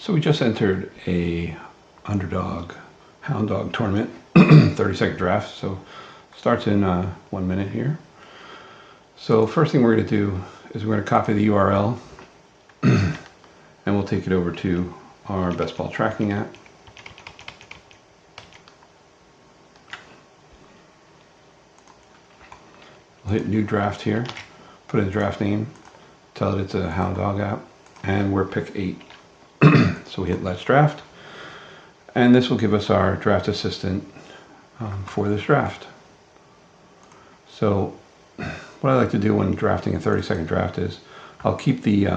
So we just entered a underdog hound dog tournament, 30-second draft. So starts in 1 minute here. So first thing we're going to do is we're going to copy the URL and we'll take it over to our best ball tracking app. We'll hit new draft here, put in the draft name, tell it it's a hound dog app, and we're pick 8. So we hit let's draft, and this will give us our draft assistant for this draft. So what I like to do when drafting a 30-second draft is I'll keep the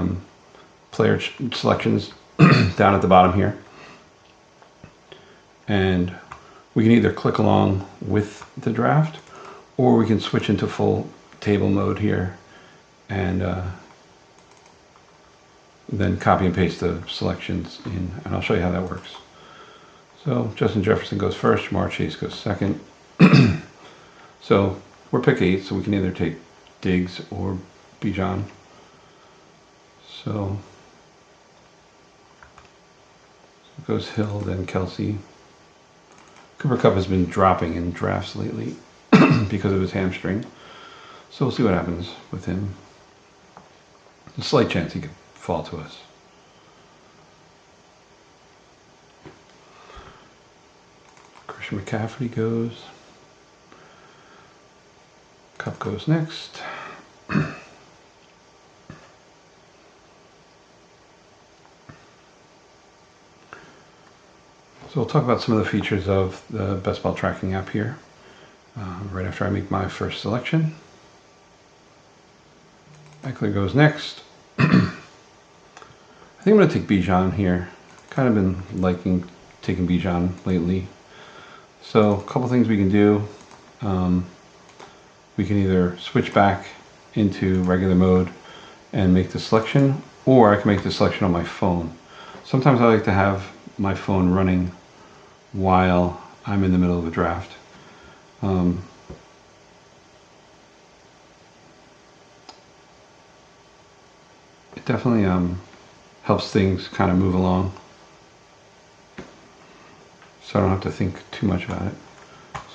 player selections down at the bottom here, and we can either click along with the draft or we can switch into full table mode here and then copy and paste the selections in, and I'll show you how that works. So Justin Jefferson goes first, Jamar Chase goes second. So we're pick 8, so we can either take Diggs or Bijan. So it goes Hill, then Kelsey. Cooper Kupp has been dropping in drafts lately because of his hamstring. So we'll see what happens with him. There's a slight chance he could fall to us. Christian McCaffrey goes. Kupp goes next. So we'll talk about some of the features of the best ball tracking app here right after I make my first selection. Eckler goes next. I think I'm going to take Bijan here. Kind of been liking taking Bijan lately. So a couple things we can do. We can either switch back into regular mode and make the selection, or I can make the selection on my phone. Sometimes I like to have my phone running while I'm in the middle of a draft. It definitely helps things kind of move along, so I don't have to think too much about it.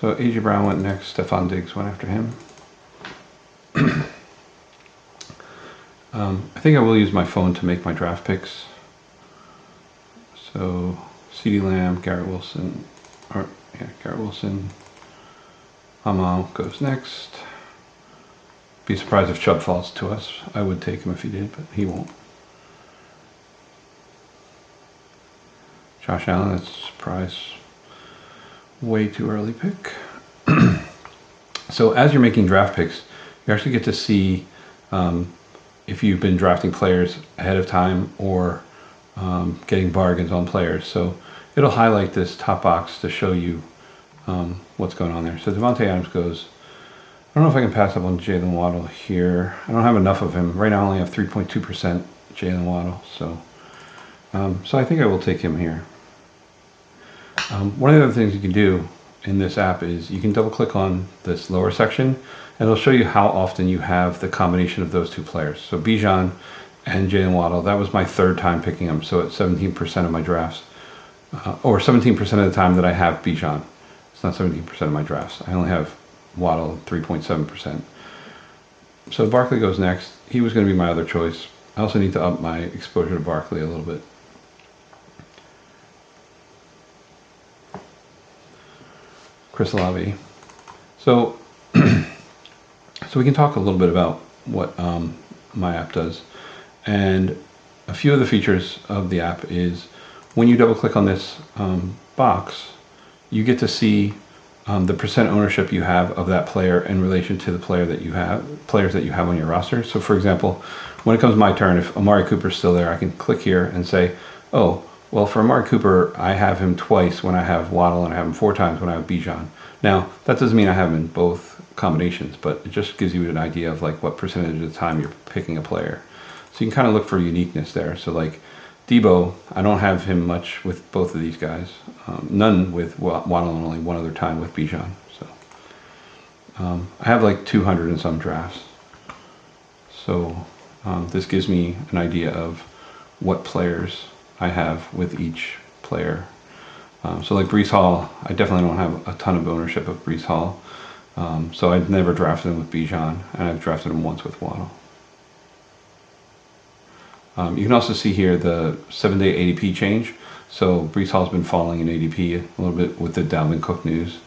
So A.J. Brown went next, Stephon Diggs went after him. I think I will use my phone to make my draft picks. So CeeDee Lamb, Garrett Wilson, Amal goes next. Be surprised if Chubb falls to us. I would take him if he did, but he won't. Josh Allen, that's a surprise. Way too early pick. So as you're making draft picks, you actually get to see if you've been drafting players ahead of time or getting bargains on players. So it'll highlight this top box to show you what's going on there. So Devontae Adams goes. I don't know if I can pass up on Jalen Waddle here. I don't have enough of him. Right now I only have 3.2% Jalen Waddle. So I think I will take him here. One of the other things you can do in this app is you can double click on this lower section and it'll show you how often you have the combination of those two players. So Bijan and Jalen Waddle, that was my 3rd time picking them. So it's 17% of my drafts, or 17% of the time that I have Bijan. It's not 17% of my drafts. I only have Waddle 3.7%. So Barkley goes next. He was going to be my other choice. I also need to up my exposure to Barkley a little bit. Chris Olave. So we can talk a little bit about what my app does. And a few of the features of the app is when you double click on this box, you get to see the percent ownership you have of that player in relation to the players that you have on your roster. So for example, when it comes to my turn, if Amari Cooper's still there, I can click here and say, oh, well, for Amari Cooper, I have him twice when I have Waddle, and I have him 4 times when I have Bijan. Now, that doesn't mean I have him in both combinations, but it just gives you an idea of like what percentage of the time you're picking a player. So you can kind of look for uniqueness there. So like Debo, I don't have him much with both of these guys. None with Waddle, and only one other time with Bijan. So I have like 200 and some drafts. So this gives me an idea of what players I have with each player. So like Breece Hall, I definitely don't have a ton of ownership of Breece Hall. So I've never drafted him with Bijan, and I've drafted him once with Waddle. You can also see here the 7-day ADP change. So Breece Hall's been falling in ADP a little bit with the Dalvin Cook news.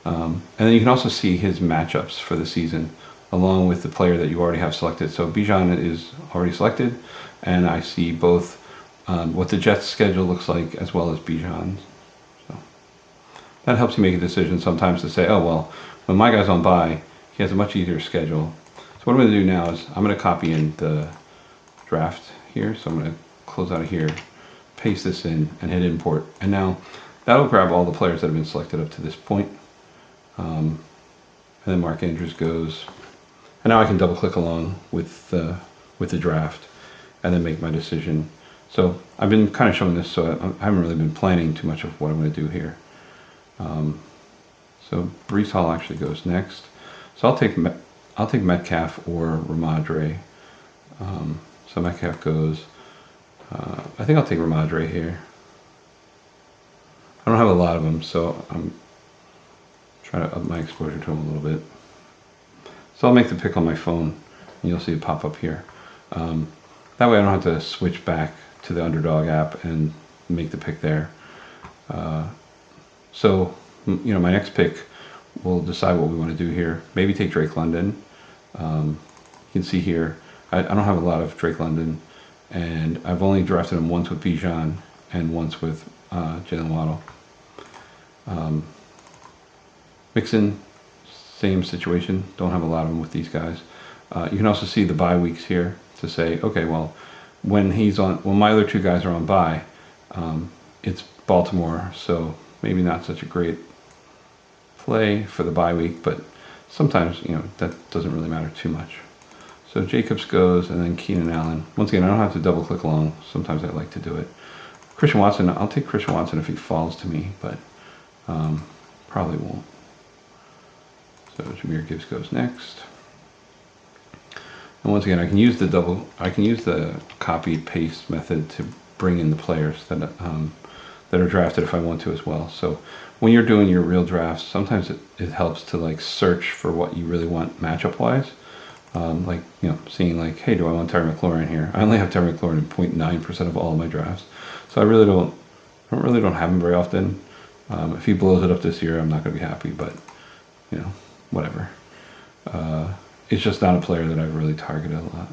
And then you can also see his matchups for the season, along with the player that you already have selected. So Bijan is already selected, and I see both what the Jets' schedule looks like as well as Bijan's. So that helps you make a decision sometimes to say, oh, well, when my guy's on bye, he has a much easier schedule. So what I'm going to do now is I'm going to copy in the draft here. So I'm going to close out of here, paste this in, and hit import. And now that'll grab all the players that have been selected up to this point. And then Mark Andrews goes. And now I can double click along with the draft and then make my decision. So I've been kind of showing this, so I haven't really been planning too much of what I'm going to do here. So Breece Hall actually goes next. So I'll take Metcalf or Ramadre. So Metcalf goes. I think I'll take Ramadre here. I don't have a lot of them, so I'm trying to up my exposure to them a little bit. So I'll make the pick on my phone, and you'll see it pop up here. That way I don't have to switch back to the Underdog app and make the pick there. So, you know, my next pick will decide what we want to do here. Maybe take Drake London. You can see here, I don't have a lot of Drake London, and I've only drafted him once with Bijan and once with Jalen Waddle. Mixon, same situation. Don't have a lot of them with these guys. You can also see the bye weeks here to say, okay, well, when my other two guys are on bye, it's Baltimore, so maybe not such a great play for the bye week, but sometimes, you know, that doesn't really matter too much. So Jacobs goes, and then Keenan Allen. Once again, I don't have to double click along. Sometimes I like to do it. Christian Watson, I'll take Christian Watson if he falls to me, but probably won't. So Jahmyr Gibbs goes next. And once again, I can use the copy paste method to bring in the players that are drafted if I want to as well. So when you're doing your real drafts, sometimes it helps to like search for what you really want matchup wise. Like, you know, seeing like, hey, do I want Terry McLaurin here? I only have Terry McLaurin in 0.9% of all of my drafts, so I really don't have him very often. If he blows it up this year, I'm not going to be happy, but you know, whatever. It's just not a player that I've really targeted a lot,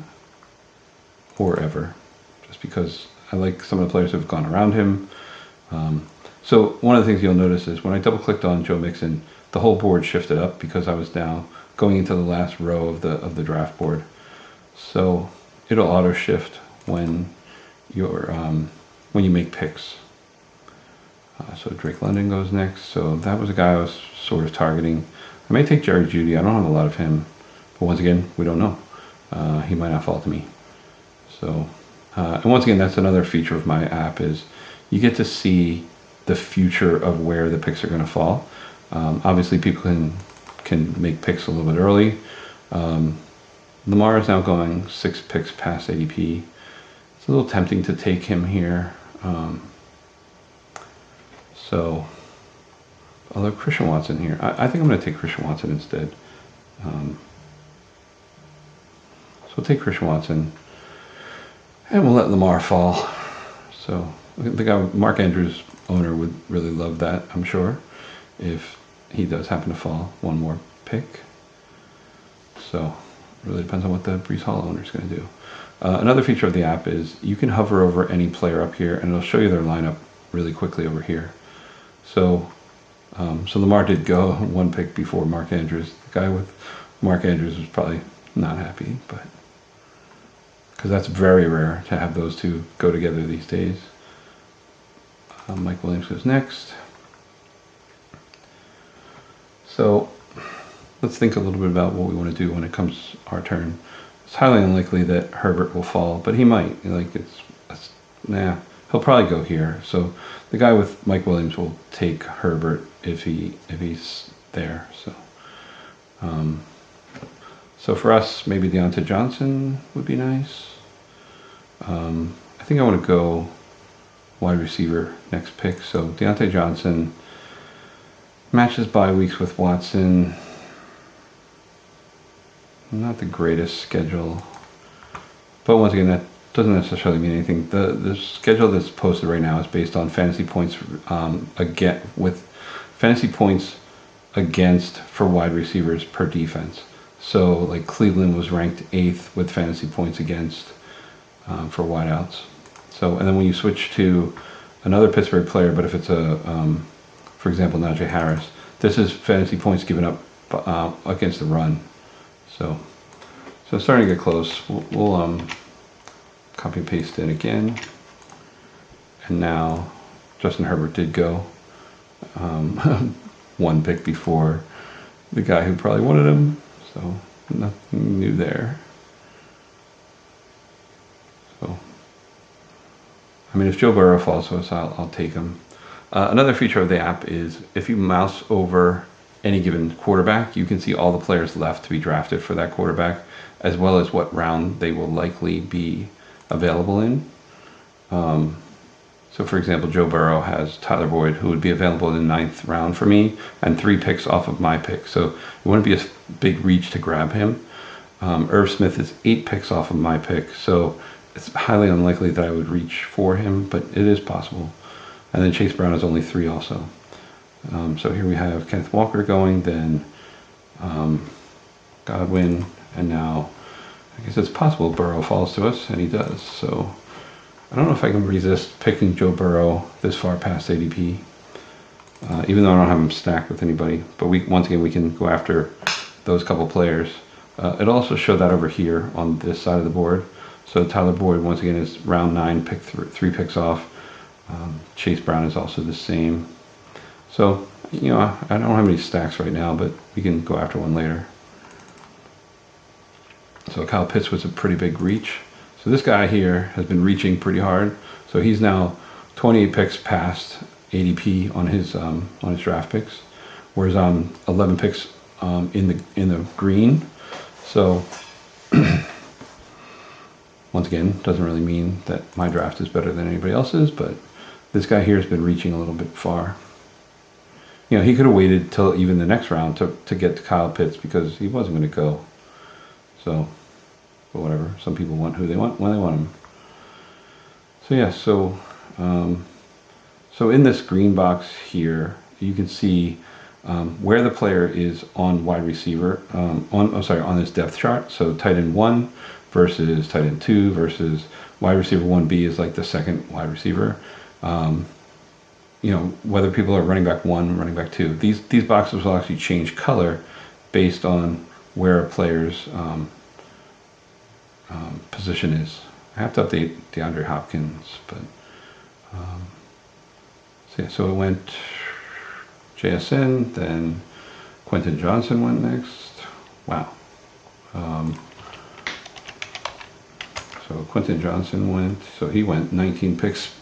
or ever, just because I like some of the players who have gone around him. So one of the things you'll notice is when I double clicked on Joe Mixon, the whole board shifted up because I was now going into the last row of the draft board. So it'll auto shift when you make picks. So Drake London goes next. So that was a guy I was sort of targeting. I may take Jerry Jeudy. I don't have a lot of him, but once again, we don't know. He might not fall to me. So, and once again, that's another feature of my app is you get to see the future of where the picks are going to fall. Obviously, people can make picks a little bit early. Lamar is now going 6 picks past ADP. It's a little tempting to take him here. Although Christian Watson here, I think I'm going to take Christian Watson instead. So we'll take Christian Watson, and we'll let Lamar fall. So the guy, Mark Andrews, owner would really love that, I'm sure, if he does happen to fall one more pick. So it really depends on what the Breece Hall owner is going to do. Another feature of the app is you can hover over any player up here, and it'll show you their lineup really quickly over here. So Lamar did go 1 pick before Mark Andrews. The guy with Mark Andrews was probably not happy, but because that's very rare to have those two go together these days. Mike Williams goes next. So let's think a little bit about what we want to do when it comes our turn. It's highly unlikely that Herbert will fall, but he might. Like he'll probably go here. So the guy with Mike Williams will take Herbert if he's there. So for us, maybe Deontay Johnson would be nice. I think I want to go wide receiver next pick. So Deontay Johnson matches bye weeks with Watson. Not the greatest schedule, but once again, that doesn't necessarily mean anything. The schedule that's posted right now is based on fantasy points with fantasy points against for wide receivers per defense. So like Cleveland was ranked 8th with fantasy points against for wideouts. So, and then when you switch to another Pittsburgh player, but if it's for example, Najee Harris, this is fantasy points given up against the run. So it's starting to get close. We'll copy and paste in again. And now Justin Herbert did go one pick before the guy who probably wanted him. So nothing new there. So, I mean, if Joe Burrow falls to us, I'll take him. Another feature of the app is if you mouse over any given quarterback, you can see all the players left to be drafted for that quarterback, as well as what round they will likely be available in. So for example, Joe Burrow has Tyler Boyd, who would be available in the 9th round for me, and 3 picks off of my pick. So it wouldn't be a big reach to grab him. Irv Smith is 8 picks off of my pick, so it's highly unlikely that I would reach for him, but it is possible. And then Chase Brown is only 3 also. So here we have Kenneth Walker going, then Godwin, and now I guess it's possible Burrow falls to us, and he does. So I don't know if I can resist picking Joe Burrow this far past ADP, even though I don't have him stacked with anybody. But once again, we can go after those couple players. It also showed that over here on this side of the board. So Tyler Boyd, once again, is round 9, pick 3 picks off. Chase Brown is also the same. So, you know, I don't have any stacks right now, but we can go after one later. So Kyle Pitts was a pretty big reach. So this guy here has been reaching pretty hard. So he's now 28 picks past ADP on his draft picks, whereas I'm 11 picks in the green. So once again, doesn't really mean that my draft is better than anybody else's, but this guy here has been reaching a little bit far. You know, he could have waited till even the next round to get to Kyle Pitts because he wasn't going to go. So, but whatever. Some people want who they want when they want them. So yeah, so in this green box here, you can see where the player is on wide receiver, on this depth chart. So tight end 1 versus tight end 2 versus wide receiver 1B is like the second wide receiver. You know, whether people are running back 1, running back 2. These boxes will actually change color based on where a player's position is. I have to update DeAndre Hopkins, but so it went JSN, then Quentin Johnson went next. Wow. So Quentin Johnson went, so he went 19 picks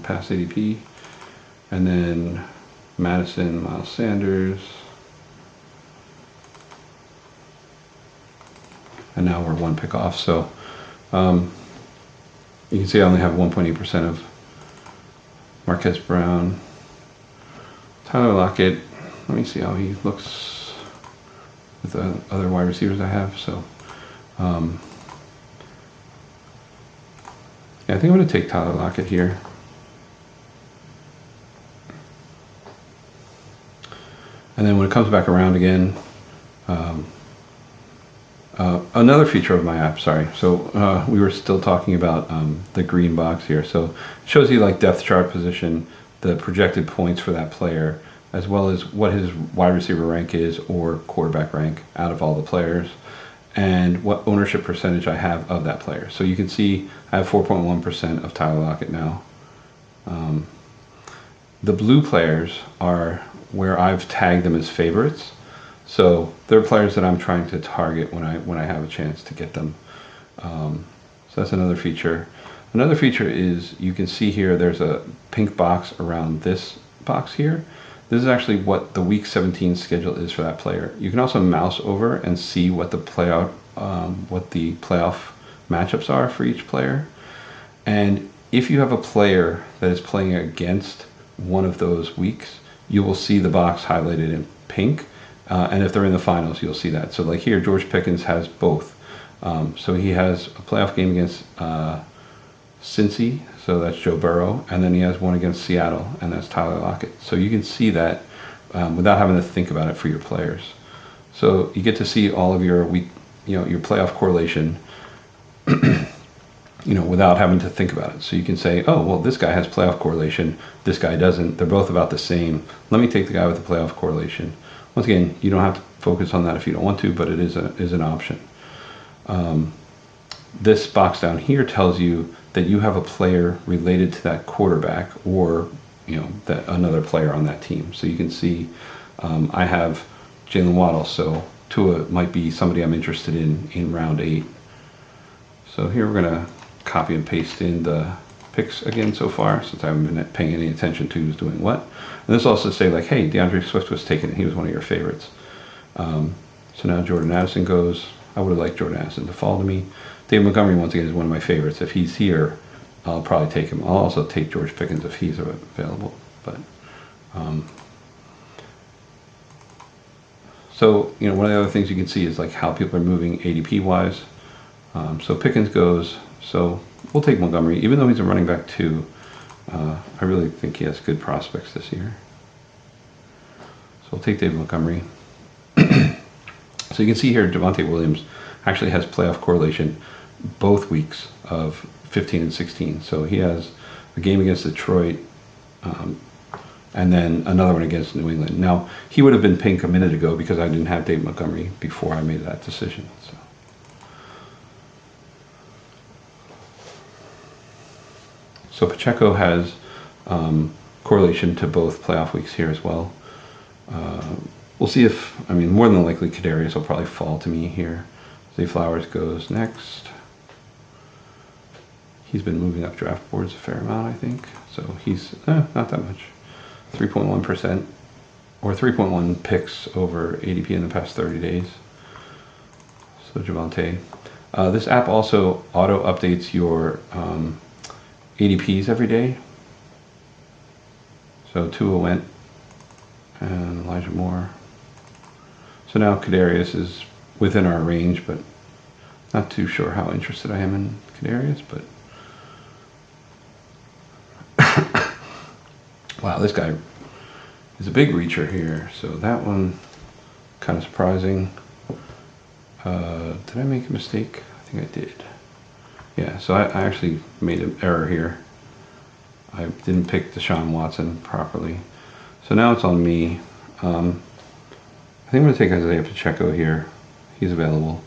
past ADP. And then Madison, Miles Sanders. And now we're 1 pick off. So you can see I only have 1.8% of Marquez Brown. Tyler Lockett, let me see how he looks with the other wide receivers I have. So yeah, I think I'm going to take Tyler Lockett here. And then when it comes back around again, another feature of my app, sorry. So we were still talking about the green box here. So it shows you like depth chart position, the projected points for that player, as well as what his wide receiver rank is or quarterback rank out of all the players, and what ownership percentage I have of that player. So you can see I have 4.1% of Tyler Lockett now. The blue players are where I've tagged them as favorites. So they're players that I'm trying to target when I have a chance to get them. So that's another feature. Another feature is you can see here there's a pink box around this box here. This is actually what the week 17 schedule is for that player. You can also mouse over and see what the playoff matchups are for each player. And if you have a player that is playing against one of those weeks, you will see the box highlighted in pink. And if they're in the finals, you'll see that. So like here, George Pickens has both. So he has a playoff game against Cincy, so that's Joe Burrow, and then he has one against Seattle, and that's Tyler Lockett. So you can see that without having to think about it for your players. So you get to see all of your week, your playoff correlation, without having to think about it. So you can say, oh, well, this guy has playoff correlation, this guy doesn't. They're both about the same. Let me take the guy with the playoff correlation. Once again, you don't have to focus on that if you don't want to, but it is an option. This box down here tells you that you have a player related to that quarterback, or that another player on that team. So you can see I have Jalen Waddle, so Tua might be somebody I'm interested in round 8. So here we're gonna copy and paste in the picks again so far, since I haven't been paying any attention to who's doing what. And this also say like, hey, DeAndre Swift was taken, he was one of your favorites. So now Jordan Addison goes. I would have liked Jordan Addison to fall to me. David Montgomery, once again, is one of my favorites. If he's here, I'll probably take him. I'll also take George Pickens if he's available. But so one of the other things you can see is like how people are moving ADP wise. So Pickens goes. So we'll take Montgomery, even though he's a running back too. I really think he has good prospects this year. So we'll take David Montgomery. So you can see here, Javonte Williams actually has playoff correlation both weeks of 15 and 16. So he has a game against Detroit, and then another one against New England. Now, he would have been pink a minute ago because I didn't have David Montgomery before I made that decision. So Pacheco has correlation to both playoff weeks here as well. We'll see if, more than likely Kadarius will probably fall to me here. Zay Flowers goes next. He's been moving up draft boards a fair amount, I think. So he's not that much. 3.1% or 3.1 picks over ADP in the past 30 days. So Javonte. This app also auto updates your ADPs every day. So Tua went, and Elijah Moore. So now Kadarius is within our range, but not too sure how interested I am in Kadarius. But wow, this guy is a big reacher here. So that one kind of surprising. Did I make a mistake? I think I did. Yeah, so I actually made an error here. I didn't pick Deshaun Watson properly. So now it's on me. I think I'm going to take Isaiah Pacheco here. He's available.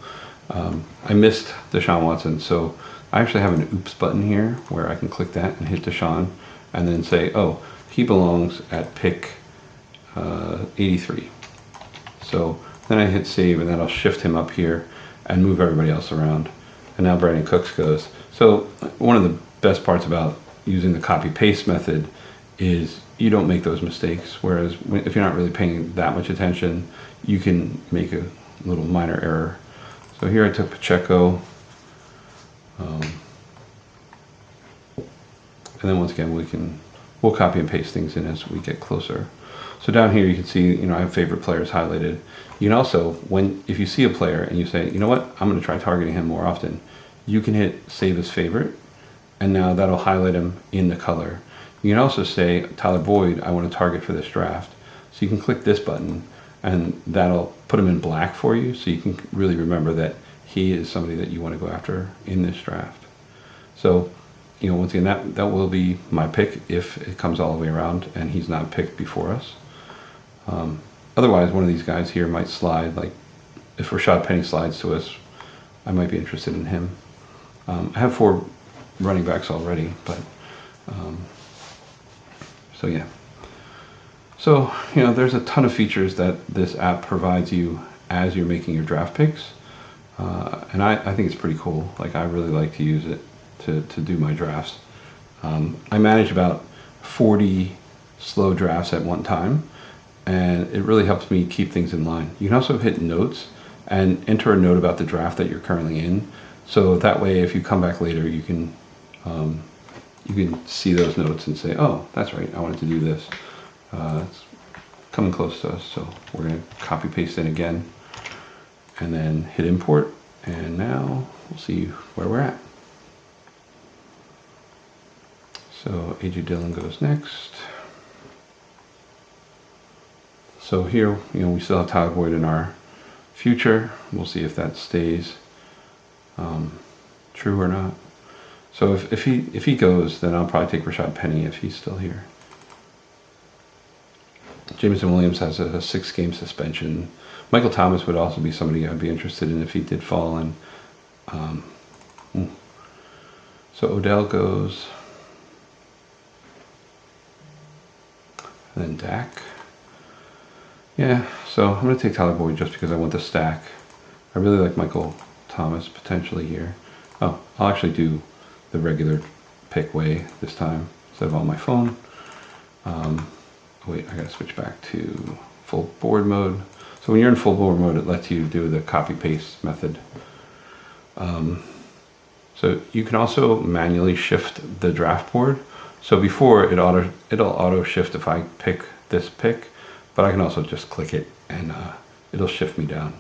I missed Deshaun Watson, so I actually have an oops button here where I can click that and hit Deshaun and then say, oh, he belongs at pick 83. So then I hit save, and that'll shift him up here and move everybody else around. And now Brandon Cooks goes. So one of the best parts about using the copy paste method is you don't make those mistakes. Whereas if you're not really paying that much attention, you can make a little minor error. So here I took Pacheco. And then once again, we'll copy and paste things in as we get closer. So down here you can see, I have favorite players highlighted. You can also, if you see a player and you say, you know what, I'm going to try targeting him more often, you can hit save as favorite, and now that'll highlight him in the color. You can also say, Tyler Boyd, I want to target for this draft. So you can click this button, and that'll put him in black for you, so you can really remember that he is somebody that you want to go after in this draft. So, once again, that will be my pick if it comes all the way around and he's not picked before us. Otherwise, one of these guys here might slide. Like if Rashad Penny slides to us, I might be interested in him. I have 4 running backs already, but so yeah. So there's a ton of features that this app provides you as you're making your draft picks, and I think it's pretty cool. Like I really like to use it to do my drafts. I manage about 40 slow drafts at one time, and it really helps me keep things in line. You can also hit notes and enter a note about the draft that you're currently in, so that way if you come back later you can you can see those notes and say, oh, that's right, I wanted to do this. It's coming close to us, so we're going to copy paste in again and then hit import, and now we'll see where we're at. So AJ Dillon goes next. So here, we still have Tyler Boyd in our future. We'll see if that stays true or not. So if he goes, then I'll probably take Rashad Penny if he's still here. Jameson Williams has a 6-game suspension. Michael Thomas would also be somebody I'd be interested in if he did fall in. So Odell goes. And then Dak. Yeah, so I'm going to take Tyler Boyd just because I want the stack. I really like Michael Thomas potentially here. Oh, I'll actually do the regular pick way this time instead of on my phone. Wait, I gotta switch back to full board mode. So when you're in full board mode, it lets you do the copy paste method. So you can also manually shift the draft board. So before it'll auto shift if I pick this pick, but I can also just click it and it'll shift me down.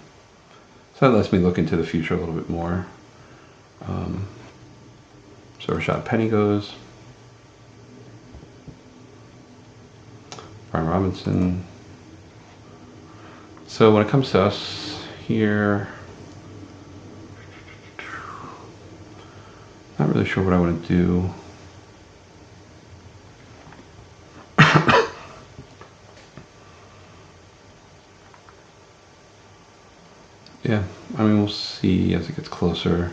So that lets me look into the future a little bit more. So Rashad Penny goes. Brian Robinson. So when it comes to us here, not really sure what I want to do. Yeah, I mean, we'll see as it gets closer.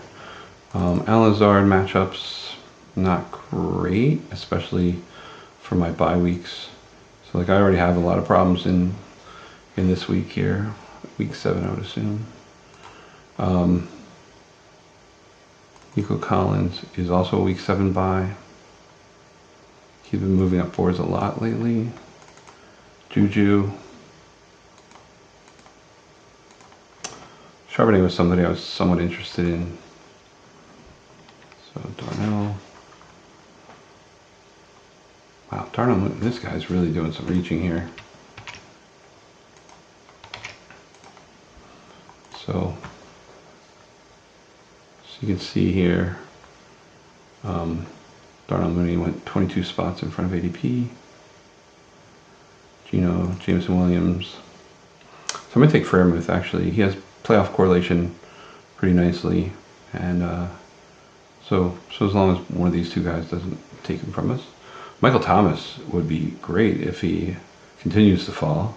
Alan Lazard matchups, not great, especially for my bye weeks. So like I already have a lot of problems in this week here, week 7 I would assume. Nico Collins is also a week 7 bye. He's been moving up boards a lot lately. Juju. Charbonnet was somebody I was somewhat interested in. So Darnell. Wow, Darnell, this guy's really doing some reaching here. So you can see here, Darnell Mooney went 22 spots in front of ADP. Jameson Williams. So I'm going to take Freiermuth actually. He has playoff correlation pretty nicely, and so as long as one of these two guys doesn't take him from us. Michael Thomas would be great if he continues to fall.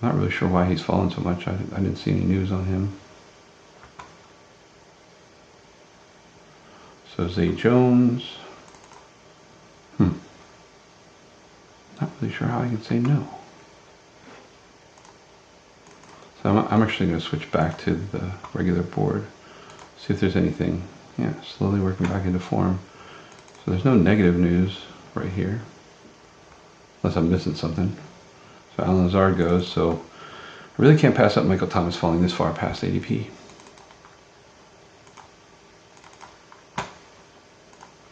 Not really sure why he's fallen so much. I didn't see any news on him. So Zay Jones. Not really sure how I can say no. So I'm actually going to switch back to the regular board. See if there's anything. Yeah, slowly working back into form. So there's no negative news right here. Unless I'm missing something. So Alan Lazard goes. So I really can't pass up Michael Thomas falling this far past ADP.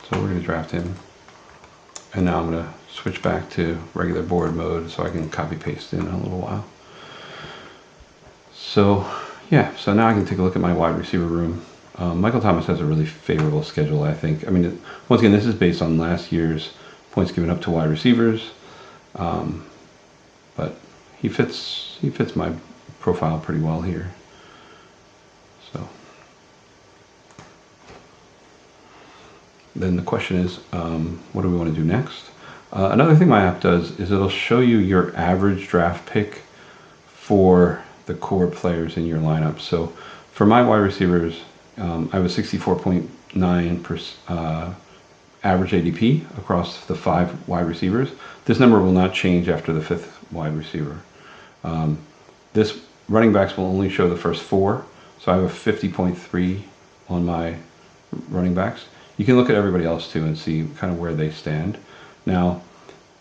So we're going to draft him. And now I'm going to switch back to regular board mode so I can copy paste in a little while. So yeah, so now I can take a look at my wide receiver room. Michael Thomas has a really favorable schedule, I think. I mean, once again, this is based on last year's points given up to wide receivers, but he fits my profile pretty well here. So then the question is, what do we want to do next? Another thing my app does is it'll show you your average draft pick for the core players in your lineup. So for my wide receivers, I have a 64.9% average ADP across the 5 wide receivers. This number will not change after the 5th wide receiver. This running backs will only show the first 4. So I have a 50.3 on my running backs. You can look at everybody else too and see kind of where they stand. Now,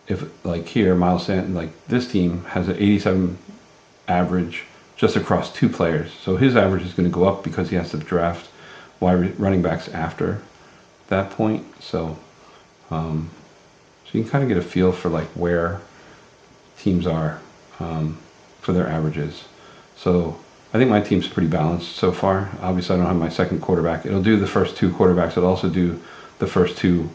if like here, Miles Sanders, like this team has an 87 average just across 2 players. So his average is going to go up because he has to draft running backs after that point. So, so you can kind of get a feel for like where teams are for their averages. So I think my team's pretty balanced so far. Obviously, I don't have my second quarterback. It'll do the first two quarterbacks. It'll also do the first two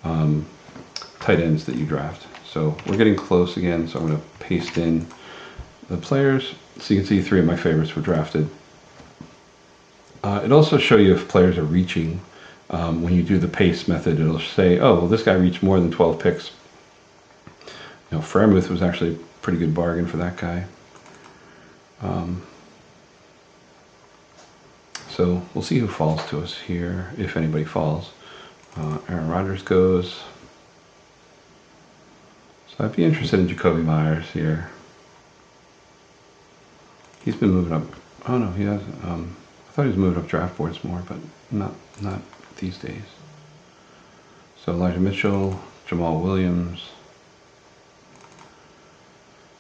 tight ends that you draft. So we're getting close again. So I'm going to paste in the players. So you can see 3 of my favorites were drafted. It also show you if players are reaching. When you do the paste method, it'll say, oh, well, this guy reached more than 12 picks. You know, Freiermuth was actually a pretty good bargain for that guy. So we'll see who falls to us here, if anybody falls. Aaron Rodgers goes. So I'd be interested in Jacoby Myers here. He's been moving up. Oh no, he hasn't. I thought he was moving up draft boards more, but not these days. So Elijah Mitchell, Jamal Williams.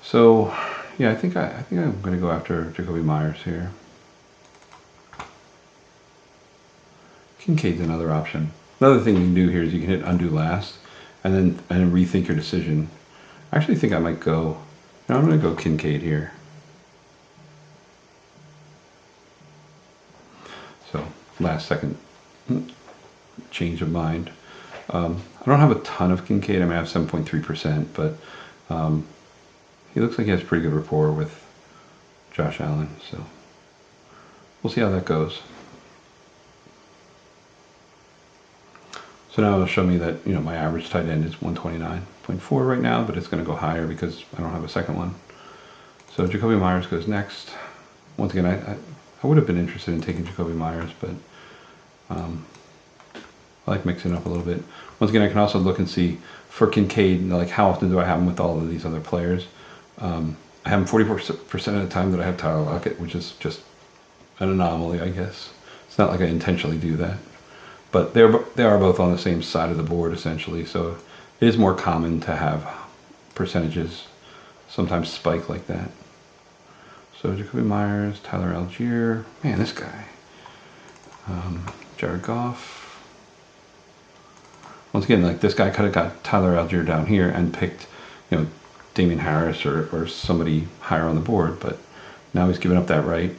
So yeah, I think I'm going to go after Jacoby Myers here. Kincaid's another option. Another thing you can do here is you can hit undo last and then rethink your decision. I actually think I might go, no, I'm going to go Kincaid here. So last second change of mind. I don't have a ton of Kincaid. I mean, I have 7.3%, but he looks like he has pretty good rapport with Josh Allen. So we'll see how that goes. So now it'll show me that, you know, my average tight end is 129.4 right now, but it's going to go higher because I don't have a second one. So Jacoby Myers goes next. Once again, I would have been interested in taking Jacoby Myers, but I like mixing it up a little bit. Once again, I can also look and see for Kincaid, like how often do I have him with all of these other players. I have him 44% of the time that I have Tyler Lockett, which is just an anomaly, I guess. It's not like I intentionally do that. But they are both on the same side of the board, essentially. So it is more common to have percentages sometimes spike like that. So Jacoby Myers, Tyler Algier. Man, this guy. Jared Goff. Once again, like this guy could have got Tyler Algier down here and picked, you know, Damian Harris or somebody higher on the board. But now he's giving up that right.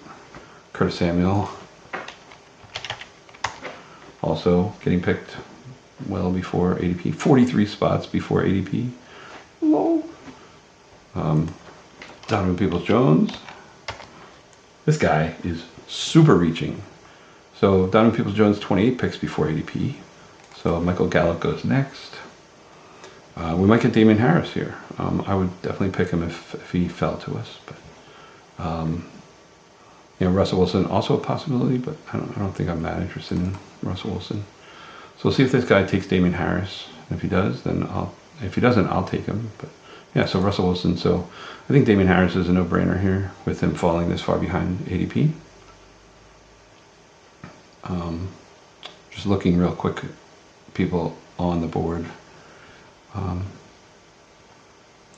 Curtis Samuel. Also getting picked well before ADP, 43 spots before ADP. Whoa. Donovan Peoples-Jones. This guy is super reaching. So Donovan Peoples-Jones, 28 picks before ADP. So Michael Gallup goes next. We might get Damian Harris here. I would definitely pick him if he fell to us. But you know, Russell Wilson also a possibility, but I don't think I'm that interested in Russell Wilson. So we'll see if this guy takes Damian Harris. And if he does, then if he doesn't, I'll take him. But yeah, so Russell Wilson. So I think Damian Harris is a no-brainer here with him falling this far behind ADP. Just looking real quick, people on the board.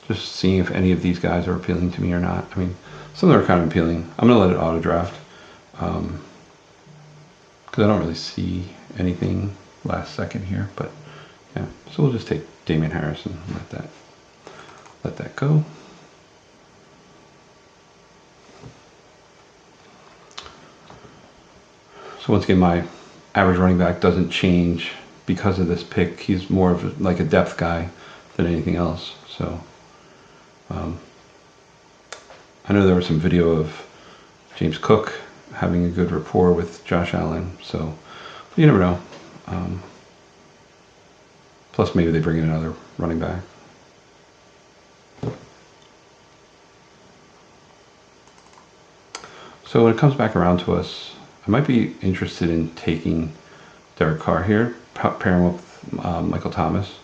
Just seeing if any of these guys are appealing to me or not. I mean, some of them are kind of appealing. I'm going to let it auto draft because I don't really see anything last second here. But yeah, so we'll just take Damian Harris and let that go. So once again, my average running back doesn't change because of this pick. He's more of like a depth guy than anything else. So I know there was some video of James Cook having a good rapport with Josh Allen. So you never know. Plus maybe they bring in another running back. So when it comes back around to us, I might be interested in taking Derek Carr here, pairing with Michael Thomas.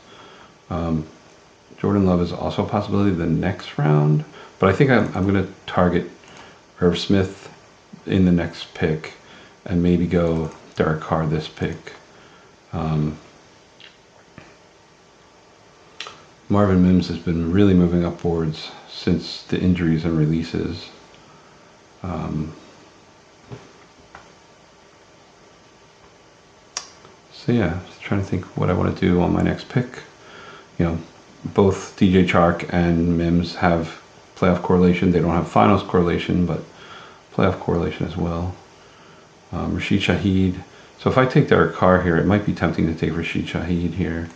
Jordan Love is also a possibility the next round, but I think I'm going to target Irv Smith in the next pick and maybe go Derek Carr this pick. Marvin Mims has been really moving upwards since the injuries and releases. So yeah, trying to think what I want to do on my next pick. You know, both DJ Chark and Mims have playoff correlation. They don't have finals correlation, but playoff correlation as well. Rashid Shaheed. So if I take Derek Carr here, it might be tempting to take Rashid Shaheed here.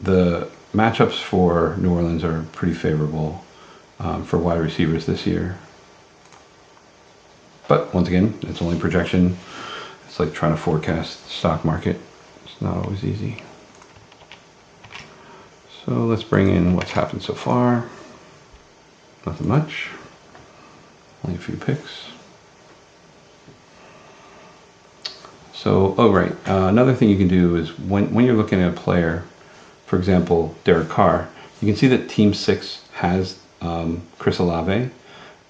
The matchups for New Orleans are pretty favorable for wide receivers this year. But once again, it's only projection. It's like trying to forecast the stock market. It's not always easy. So let's bring in what's happened so far. Nothing much. Only a few picks. So, oh right, another thing you can do is when you're looking at a player, for example, Derek Carr, you can see that Team 6 has Chris Olave,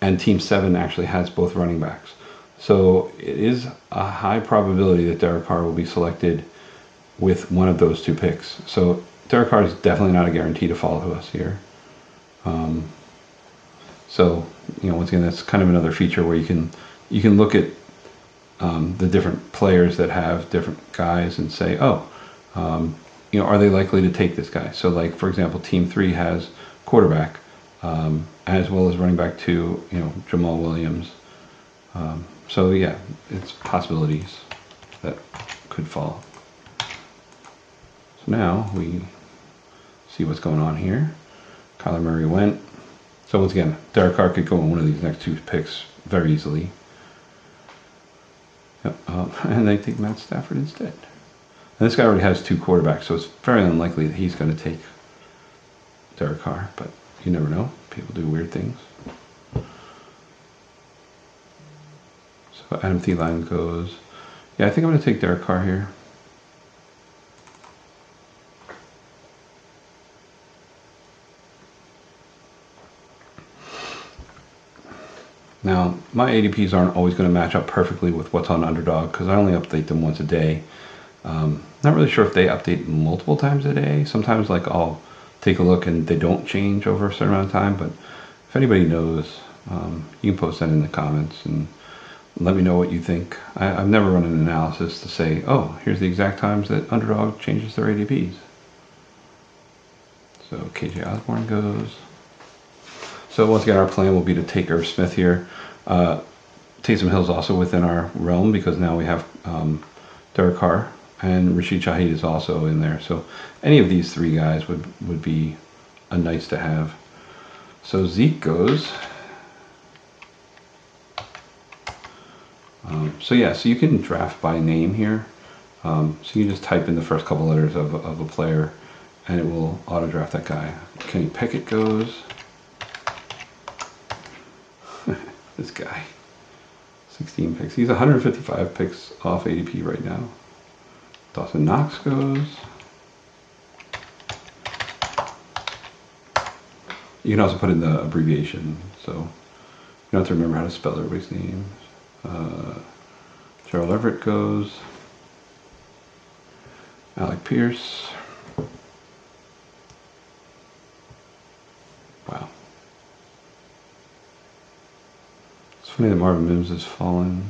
and Team 7 actually has both running backs. So it is a high probability that Derek Carr will be selected with one of those two picks. So Derek Carr is definitely not a guarantee to fall to us here. So, you know, once again, that's kind of another feature where you can look at the different players that have different guys and say, oh, you know, are they likely to take this guy? So, like, for example, Team 3 has quarterback as well as running back 2, you know, Jamal Williams. So, yeah, it's possibilities that could fall. So now we see what's going on here. Kyler Murray went. So once again, Derek Carr could go in one of these next two picks very easily. Yep, and they take Matt Stafford instead. And this guy already has two quarterbacks, so it's very unlikely that he's going to take Derek Carr, but you never know. People do weird things. So Adam Thielen goes. Yeah, I think I'm going to take Derek Carr here. Now, my ADPs aren't always going to match up perfectly with what's on Underdog because I only update them once a day. Not really sure if they update multiple times a day. Sometimes, like, I'll take a look and they don't change over a certain amount of time. But if anybody knows, you can post that in the comments and let me know what you think. I've never run an analysis to say, oh, here's the exact times that Underdog changes their ADPs. So KJ Osborne goes. So once again, our plan will be to take Irv Smith here. Taysom Hill's also within our realm because now we have Derek Carr and Rashid Shaheed is also in there. So any of these three guys would be a nice to have. So Zeke goes. So yeah, so you can draft by name here. So you just type in the first couple letters of a player and it will auto draft that guy. Kenny Pickett goes. This guy, 16 picks. He's 155 picks off ADP right now. Dawson Knox goes. You can also put in the abbreviation, so you don't have to remember how to spell everybody's names. Gerald Everett goes. Alec Pierce. Wow. It's funny that Marvin Mims has fallen.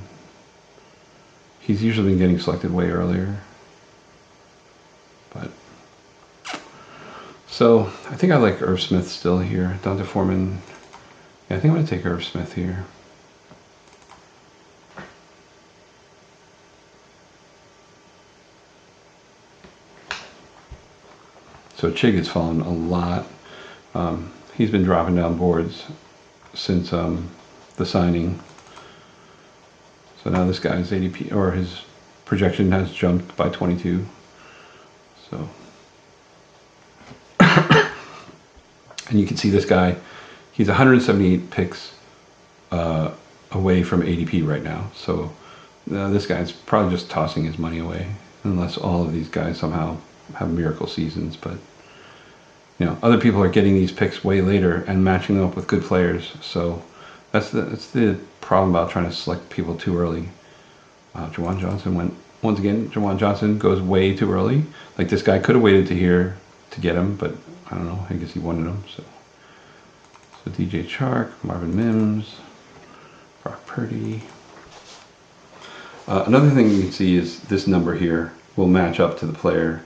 He's usually been getting selected way earlier. But so I think I like Irv Smith still here. Dante Foreman. Yeah, I think I'm going to take Irv Smith here. So Chig has fallen a lot. He's been dropping down boards since the signing. So now this guy's ADP or his projection has jumped by 22. So and you can see this guy, he's 178 picks away from ADP right now. So this guy's probably just tossing his money away unless all of these guys somehow have miracle seasons. But you know, other people are getting these picks way later and matching them up with good players. So that's the problem about trying to select people too early. Jawan Johnson went, once again, Jawan Johnson goes way too early. Like this guy could have waited to here to get him, but I don't know, I guess he wanted him. So DJ Chark, Marvin Mims, Brock Purdy. Another thing you can see is this number here. will match up to the player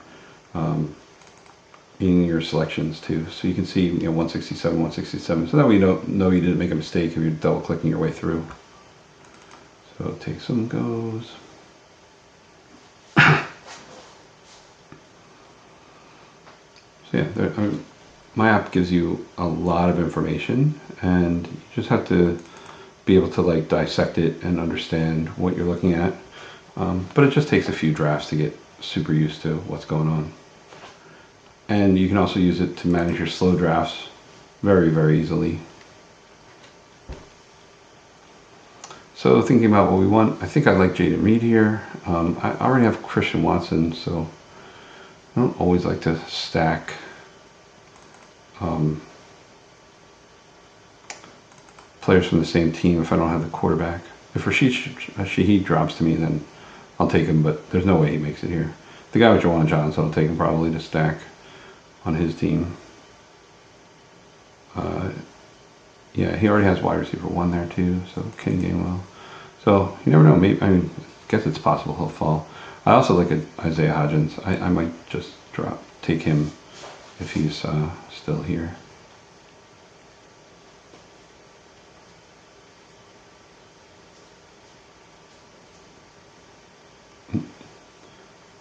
in your selections too. So you can see, 167, 167. So that way you don't know you didn't make a mistake if you're double clicking your way through. So it takes some goes. So yeah, my app gives you a lot of information, and you just have to be able to like dissect it and understand what you're looking at. But it just takes a few drafts to get super used to what's going on. And you can also use it to manage your slow drafts very, very easily. So thinking about what we want, I think I like Jaden Reed here. I already have Christian Watson, so I don't always like to stack players from the same team if I don't have the quarterback. If Shaheed drops to me, then I'll take him, but there's no way he makes it here. The guy with Jawan Johnson, I'll take him probably to stack on his team. Yeah, he already has wide receiver 1 there too, so Kenny Gainwell. So you never know. Maybe, I guess it's possible he'll fall. I also like Isaiah Hodgins. I might just take him if he's still here.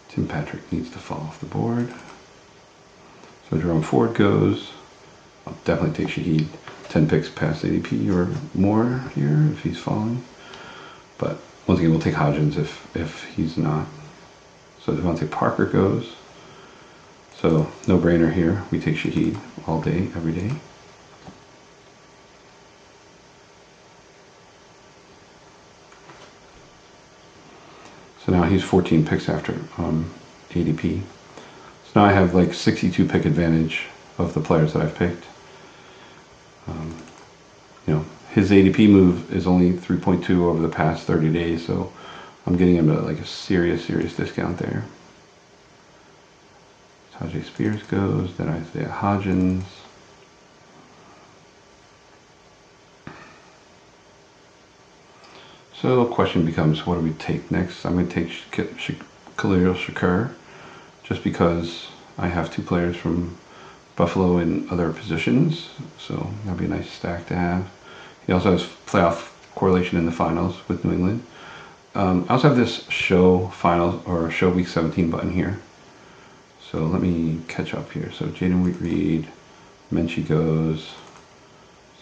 Tim Patrick needs to fall off the board. So Jerome Ford goes. I'll definitely take Shaheed. 10 picks past ADP or more here if he's falling. But once again, we'll take Hodgins if he's not. So Devontae Parker goes. So no brainer here. We take Shaheed all day, every day. So now he's 14 picks after ADP. So now I have like 62 pick advantage of the players that I've picked. His ADP move is only 3.2 over the past 30 days, so I'm getting him at like a serious discount there. Tajay Spears goes, then Isaiah Hodgins. So the question becomes, what do we take next? I'm going to take Khalil Shakur, just because I have 2 players from Buffalo in other positions, so that'd be a nice stack to have. He also has playoff correlation in the finals with New England. I also have this show finals or show week 17 button here. So let me catch up here. So Jaden Reed, Menchie goes,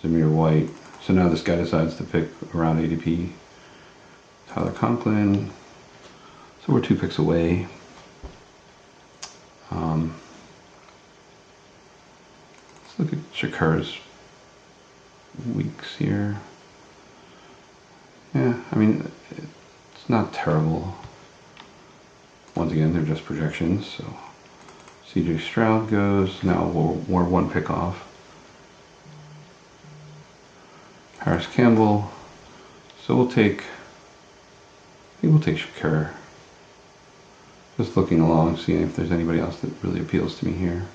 Zamir White. So now this guy decides to pick around ADP. Tyler Conklin. So we're 2 picks away. Let's look at Shakur's weeks here. Yeah, I mean, it's not terrible. Once again, they're just projections. So CJ Stroud goes. Now we're 1 pick off. Harris Campbell. So I think we'll take Shakur. Just looking along, seeing if there's anybody else that really appeals to me here.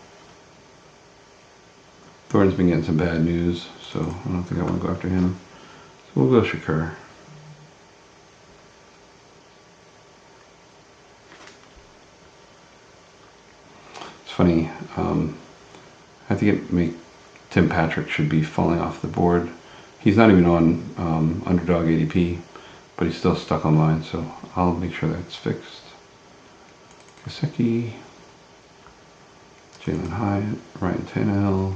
Thornton's been getting some bad news, so I don't think I want to go after him. So we'll go Shakur. It's funny, I think Tim Patrick should be falling off the board. He's not even on underdog ADP, but he's still stuck on mine, so I'll make sure that's fixed. Gesicki, Jalen Hyatt, Ryan Tannehill.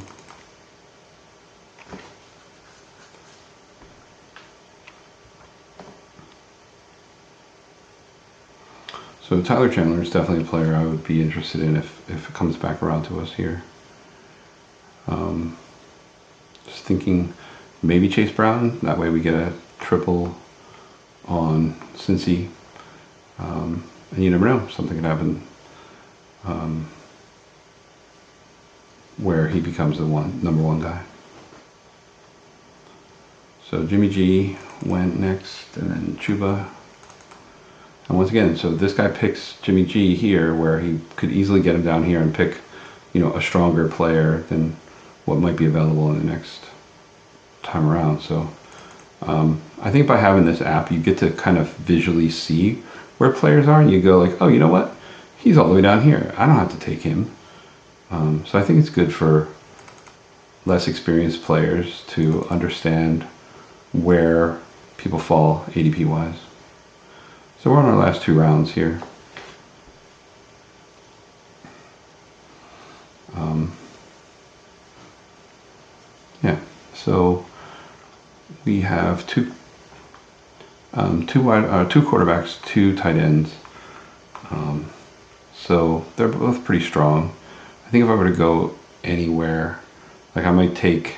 So Tyler Chandler is definitely a player I would be interested in if it comes back around to us here. Just thinking maybe Chase Brown. That way we get a triple on Cincy. And you never know, something could happen where he becomes the number one guy. So Jimmy G went next, and then Chuba. And once again, so this guy picks Jimmy G here, where he could easily get him down here and pick, a stronger player than what might be available in the next time around. So I think by having this app, you get to kind of visually see where players are, and you go like, oh, you know what? he's all the way down here. I don't have to take him. So I think it's good for less experienced players to understand where people fall ADP wise. So we're on our last 2 rounds here. Yeah, so we have two quarterbacks, 2 tight ends. So they're both pretty strong. I think if I were to go anywhere, like I might take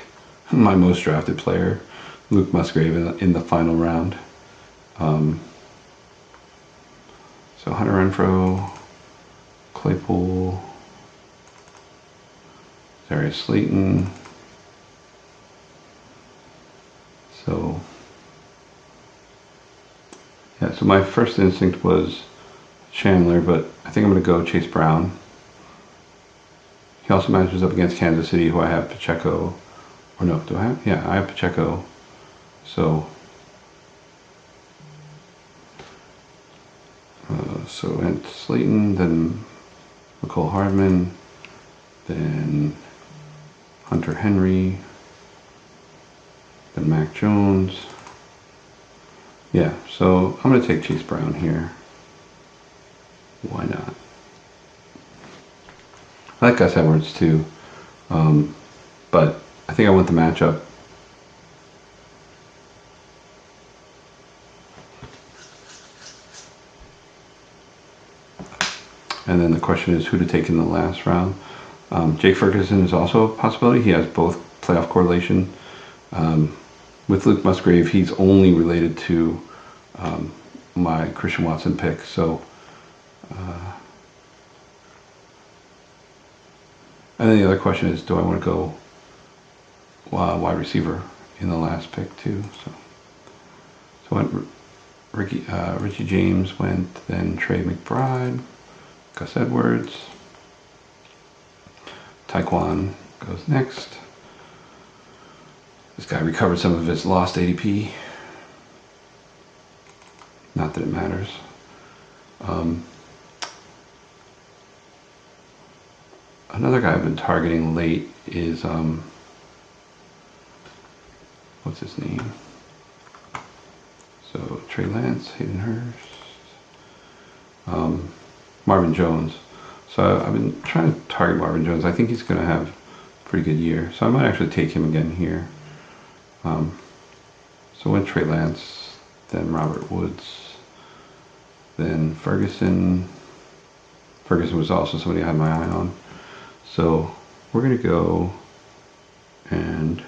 my most drafted player, Luke Musgrave, in the final round. So Hunter Renfrow, Claypool, Darius Slayton. So yeah, so my first instinct was Chandler, but I think I'm going to go Chase Brown. He also matches up against Kansas City, who I have Pacheco. Or no, do I have? Yeah, I have Pacheco. So and Slayton, then McCole Hardman, then Hunter Henry, then Mac Jones. Yeah, so I'm going to take Chase Brown here. Why not? I like Gus Edwards too, but I think I want the matchup. And then the question is who to take in the last round. Jake Ferguson is also a possibility. He has both playoff correlation. With Luke Musgrave, he's only related to my Christian Watson pick. So, and then the other question is, do I want to go wide receiver in the last pick too? So went Richie James went, then Trey McBride, Gus Edwards, Taekwon goes next. This guy recovered some of his lost ADP. Not that it matters. Another guy I've been targeting late is, what's his name? So Trey Lance, Hayden Hurst, Marvin Jones. So I've been trying to target Marvin Jones. I think he's going to have a pretty good year. So I might actually take him again here. So went Trey Lance, then Robert Woods, then Ferguson. Ferguson was also somebody I had my eye on. So we're going to go and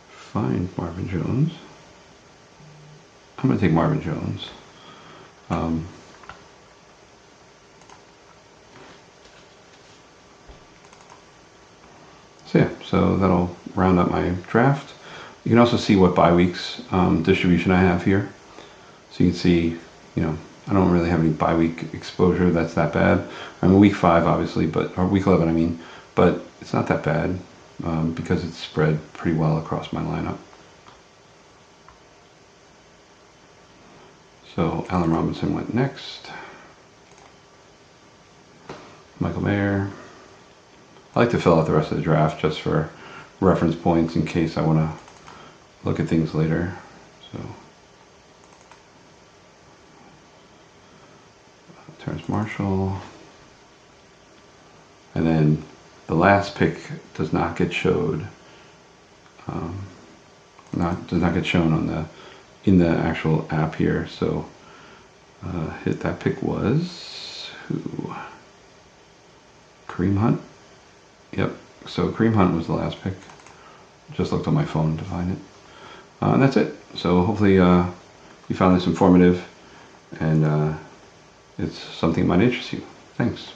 find Marvin Jones. I'm going to take Marvin Jones. So yeah, so that'll round up my draft. You can also see what bye weeks distribution I have here. So you can see, you know, I don't really have any bye week exposure that's that bad. I'm week 5 obviously, or week 11 I mean, but it's not that bad because it's spread pretty well across my lineup. So Allen Robinson went next. Michael Mayer. I like to fill out the rest of the draft just for reference points in case I want to look at things later. So Terrence Marshall. And then the last pick does not get showed. Does not get shown on in the actual app here. So that pick was who? Kareem Hunt. Yep. So Kareem Hunt was the last pick. Just looked on my phone to find it. And that's it. So hopefully you found this informative and it's something that might interest you. Thanks.